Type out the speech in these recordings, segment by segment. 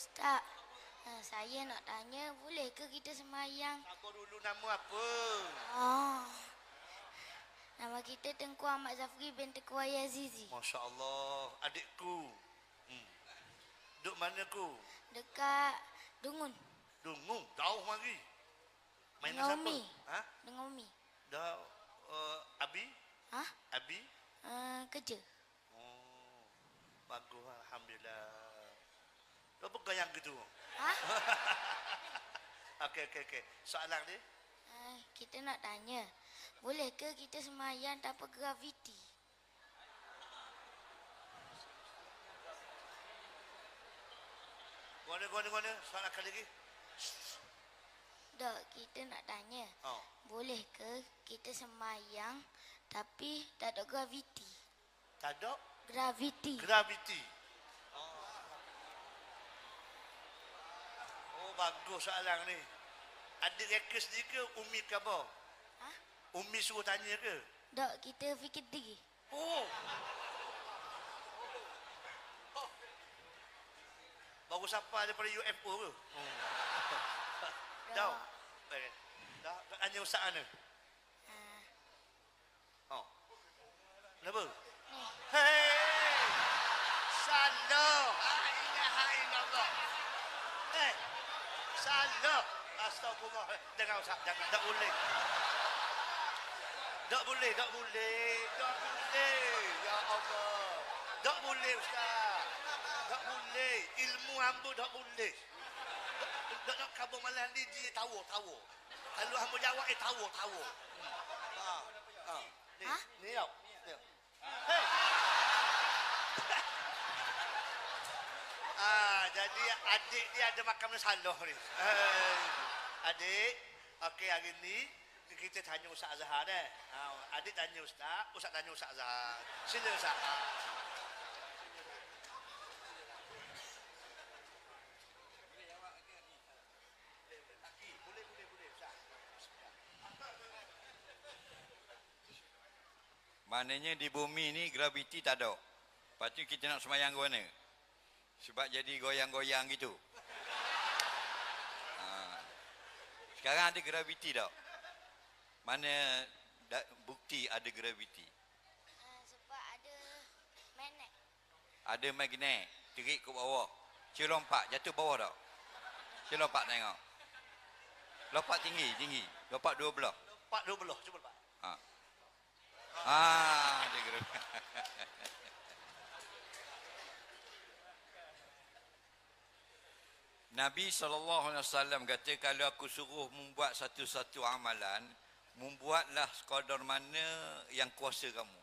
Ustaz, saya nak tanya, boleh ke kita semayang? Sabar dulu, nama apa? Oh, nama kita Tengku Ahmad Zafri bin Tengku Azizi. Masya Allah, adikku. Duduk mana ku? Dekat Dungun. Dungung, jauh mari. Main Dengan siapa? Umi. Ha? Dengan Umi. Dah, Abi? Hah? Abi? Kerja. Oh, bagus, Alhamdulillah. Apa kau yang gitu? Hah? Okey. Soalan ni? Kita nak tanya, boleh ke kita semayang tanpa graviti? Guna. Soalan kali lagi. Dok, kita nak tanya, Oh. boleh ke kita semayang tapi tak ada graviti? Tak ada Graviti. graviti. Oh, bagus soalan ni. Ada reka sendiri ke Umi ke apa? Hah? Umi suruh tanya ke? Dok, kita fikir diri. Oh. Baru sampai daripada UFO ke? Dah. Dah tanya ustaz mana? Oh. Kenapa? Ni. Hei. Salah. La ilaha illallah. Salah. Astagfirullah. Jangan ustaz, jangan. Tak boleh. Tak boleh. Ya Allah. Tak boleh ustaz. Tak boleh. Ilmu hamba tak boleh. Tak kabur malam ni dia tahu. Kalau hamba jawab tahu. Ni tau. Hei. Jadi adik dia ada makan salah ni. Adik, okey hari ni kita tanya Ustaz Azhar dah. Adik tanya Ustaz tanya Ustaz Azhar. Sila Ustaz. Maknanya di bumi ni graviti tak ada. Lepas tu kita nak semayang ke mana? Sebab jadi goyang-goyang gitu. Sekarang ada graviti tak? Mana bukti ada graviti? Sebab ada magnet. Ada magnet. Terik ke bawah. Cik lompat. Jatuh bawah tak? Cik lompat tengok. Lompat tinggi. Lompat dua belah. Lompat dua belah. Cuba lompat. Ada graviti. Nabi SAW kata, kalau aku suruh membuat satu-satu amalan, membuatlah sekadar mana yang kuasa kamu.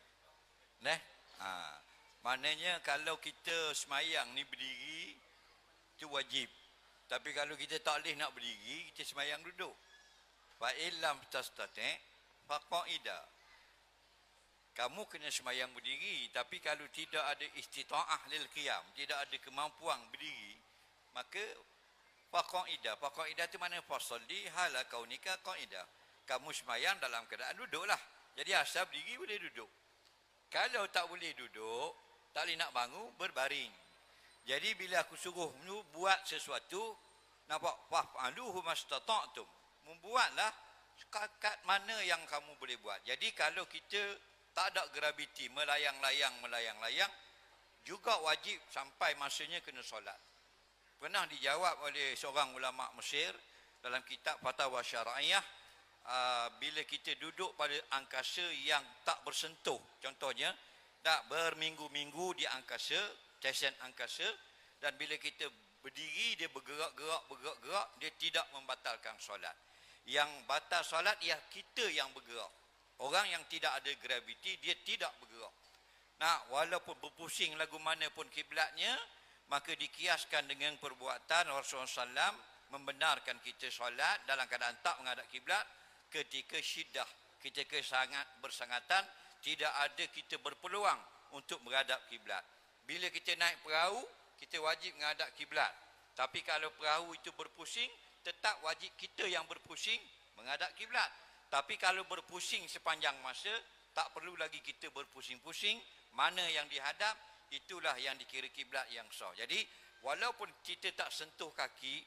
Maknanya kalau kita semayang ni berdiri, itu wajib. Tapi kalau kita tak boleh nak berdiri, kita semayang duduk. Fa'illam tastati' faqa'ida. Kamu kena semayang berdiri, tapi kalau tidak ada istita'ah lil qiyam, tidak ada kemampuan berdiri, maka faqaidah itu mana? Fasalli hala kaunika qaidah. Kamu sembahyang dalam keadaan duduklah. Jadi asal berdiri boleh duduk. Kalau tak boleh duduk, tak boleh nak bangun, berbaring. Jadi bila aku suruh buat sesuatu, nampak fa'aluhu mastata'tum. Membuatlah setakat mana yang kamu boleh buat. Jadi kalau kita tak ada graviti, melayang-layang, juga wajib sampai masanya kena solat. Pernah dijawab oleh seorang ulama Mesir dalam kitab Fatwa Syar'iyah, bila kita duduk pada angkasa yang tak bersentuh, contohnya tak berminggu-minggu di angkasa, stesen angkasa, dan bila kita berdiri dia bergerak, dia tidak membatalkan solat. Yang batal solat ialah kita yang bergerak. Orang yang tidak ada graviti dia tidak bergerak. Walaupun berpusing lagu mana pun kiblatnya, maka dikiaskan dengan perbuatan Rasulullah SAW membenarkan kita solat dalam keadaan tak menghadap kiblat ketika syiddah, ketika sangat bersangatan, tidak ada kita berpeluang untuk menghadap kiblat. Bila kita naik perahu, kita wajib menghadap kiblat. Tapi kalau perahu itu berpusing, tetap wajib kita yang berpusing menghadap kiblat. Tapi kalau berpusing sepanjang masa, tak perlu lagi kita berpusing-pusing, mana yang dihadap itulah yang dikira kiblat yang sah. Jadi walaupun kita tak sentuh kaki,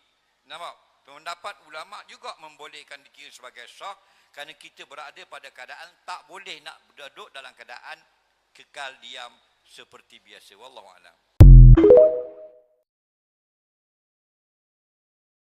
nampak? Pendapat ulama juga membolehkan dikira sebagai sah kerana kita berada pada keadaan tak boleh nak duduk dalam keadaan kekal diam seperti biasa. Wallahu a'lam.